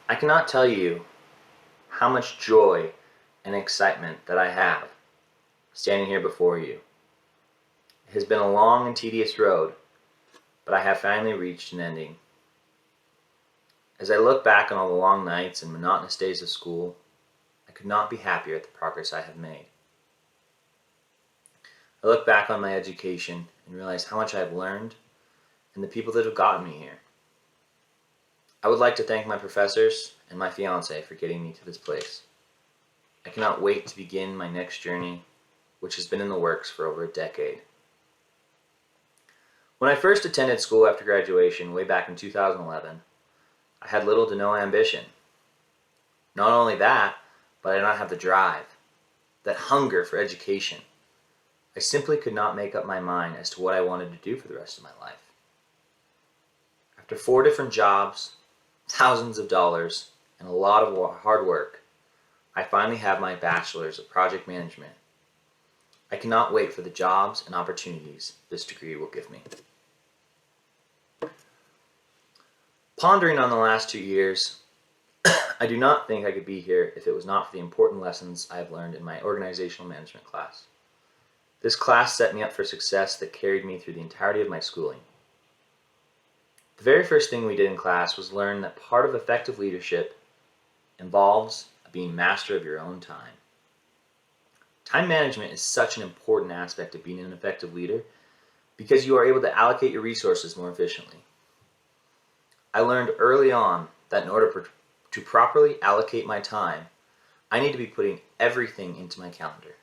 I cannot tell you how much joy and excitement that I have standing here before you. It has been a long and tedious road, but I have finally reached an ending. As I look back on all the long nights and monotonous days of school, I could not be happier at the progress I have made. I look back on my education and realize how much I have learned and the people that have gotten me here. I would like to thank my professors and my fiance for getting me to this place. I cannot wait to begin my next journey, which has been in the works for over a decade. When I first attended school after graduation way back in 2011, I had little to no ambition. Not only that, but I did not have the drive, that hunger for education. I simply could not make up my mind as to what I wanted to do for the rest of my life. After 4 different jobs, thousands of dollars, and a lot of hard work, I finally have my bachelor's of project management. I cannot wait for the jobs and opportunities this degree will give me. Pondering on the last 2 years, I do not think I could be here if it was not for the important lessons I have learned in my organizational management class. This class set me up for success that carried me through the entirety of my schooling. The very first thing we did in class was learn that part of effective leadership involves being master of your own time. Time management is such an important aspect of being an effective leader because you are able to allocate your resources more efficiently. I learned early on that in order to properly allocate my time, I need to be putting everything into my calendar.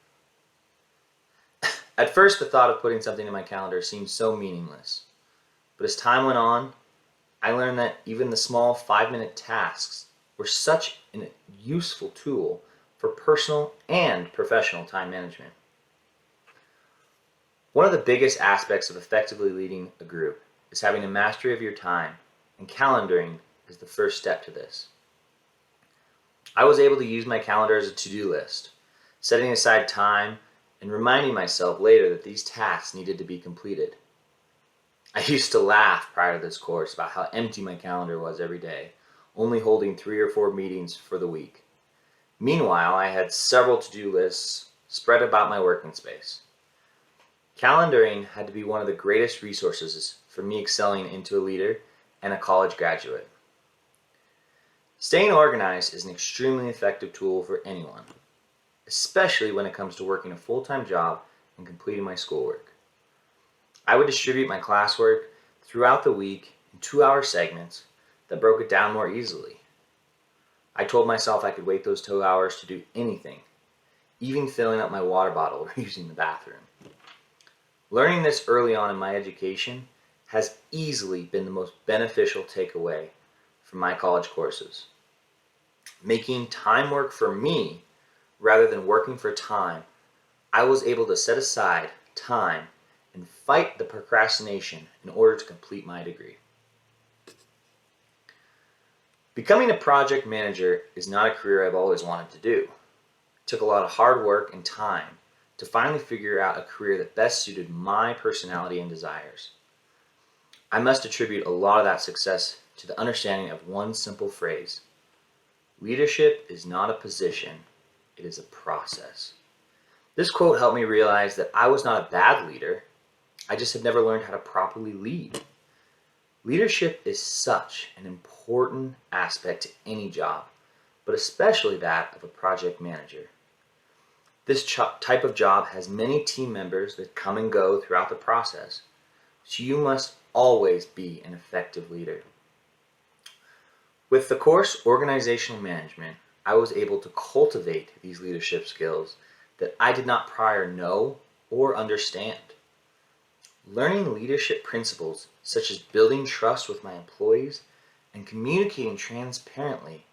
At first, the thought of putting something in my calendar seemed so meaningless, but as time went on, I learned that even the small 5-minute tasks were such a useful tool for personal and professional time management. One of the biggest aspects of effectively leading a group is having a mastery of your time, and calendaring is the first step to this. I was able to use my calendar as a to-do list, setting aside time and reminding myself later that these tasks needed to be completed. I used to laugh prior to this course about how empty my calendar was every day, only holding 3 or 4 meetings for the week. Meanwhile, I had several to-do lists spread about my working space. Calendaring had to be one of the greatest resources for me excelling into a leader and a college graduate. Staying organized is an extremely effective tool for anyone, especially when it comes to working a full-time job and completing my schoolwork. I would distribute my classwork throughout the week in 2-hour segments that broke it down more easily. I told myself I could wait those 2 hours to do anything, even filling up my water bottle or using the bathroom. Learning this early on in my education has easily been the most beneficial takeaway from my college courses. Making time work for me rather than working for time, I was able to set aside time and fight the procrastination in order to complete my degree. Becoming a project manager is not a career I've always wanted to do. It took a lot of hard work and time to finally figure out a career that best suited my personality and desires. I must attribute a lot of that success to the understanding of one simple phrase: leadership is not a position, it is a process. This quote helped me realize that I was not a bad leader, I just had never learned how to properly lead. Leadership is such an important aspect to any job, but especially that of a project manager. This type of job has many team members that come and go throughout the process, so you must always be an effective leader. With the course Organizational Management, I was able to cultivate these leadership skills that I did not prior know or understand. Learning leadership principles such as building trust with my employees and communicating transparently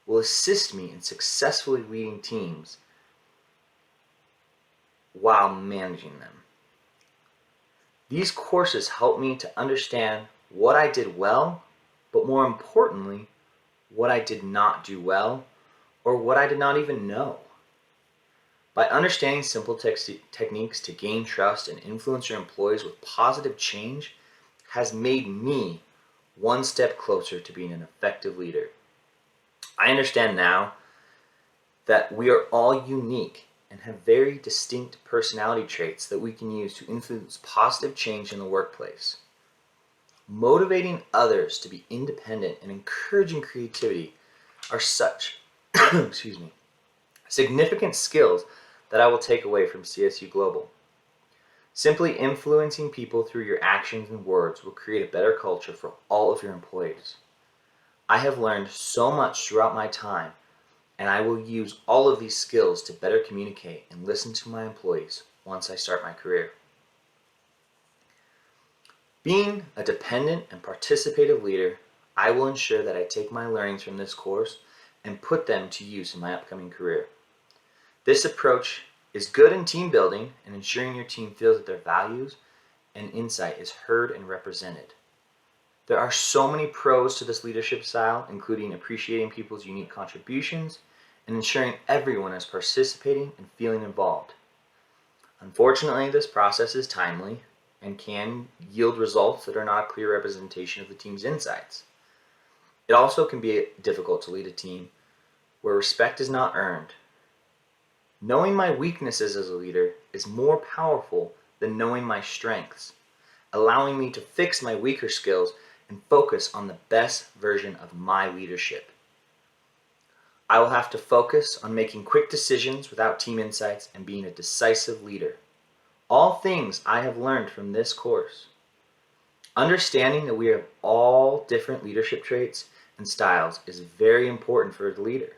will assist me in successfully leading teams while managing them. These courses help me to understand what I did well, but more importantly, what I did not do well, or what I did not even know. By understanding simple techniques to gain trust and influence your employees with positive change has made me one step closer to being an effective leader. I understand now that we are all unique and have very distinct personality traits that we can use to influence positive change in the workplace. Motivating others to be independent and encouraging creativity are such excuse me, significant skills that I will take away from CSU Global. Simply influencing people through your actions and words will create a better culture for all of your employees. I have learned so much throughout my time, and I will use all of these skills to better communicate and listen to my employees once I start my career. Being a dependent and participative leader, I will ensure that I take my learnings from this course and put them to use in my upcoming career. This approach is good in team building and ensuring your team feels that their values and insight is heard and represented. There are so many pros to this leadership style, including appreciating people's unique contributions and ensuring everyone is participating and feeling involved. Unfortunately, this process is timely and can yield results that are not a clear representation of the team's insights. It also can be difficult to lead a team where respect is not earned. Knowing my weaknesses as a leader is more powerful than knowing my strengths, allowing me to fix my weaker skills and focus on the best version of my leadership. I will have to focus on making quick decisions without team insights and being a decisive leader. All things I have learned from this course. Understanding that we have all different leadership traits and styles is very important for the leader.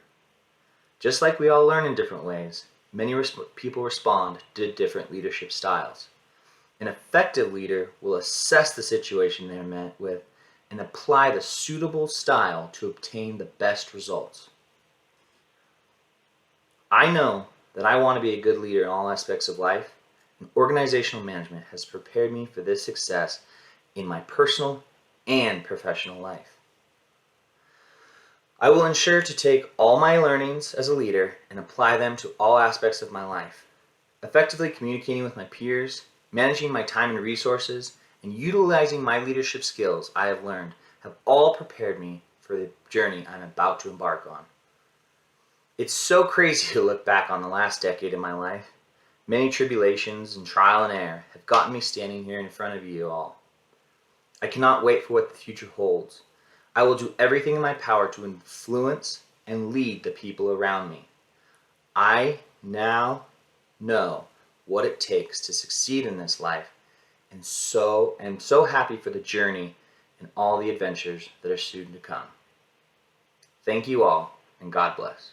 Just like we all learn in different ways, many people respond to different leadership styles. An effective leader will assess the situation they're met with and apply the suitable style to obtain the best results. I know that I want to be a good leader in all aspects of life, and organizational management has prepared me for this success in my personal and professional life. I will ensure to take all my learnings as a leader and apply them to all aspects of my life. Effectively communicating with my peers, managing my time and resources, and utilizing my leadership skills I have learned have all prepared me for the journey I'm about to embark on. It's so crazy to look back on the last decade of my life. Many tribulations and trial and error have gotten me standing here in front of you all. I cannot wait for what the future holds. I will do everything in my power to influence and lead the people around me. I now know what it takes to succeed in this life, and so am so happy for the journey and all the adventures that are soon to come. Thank you all, and God bless.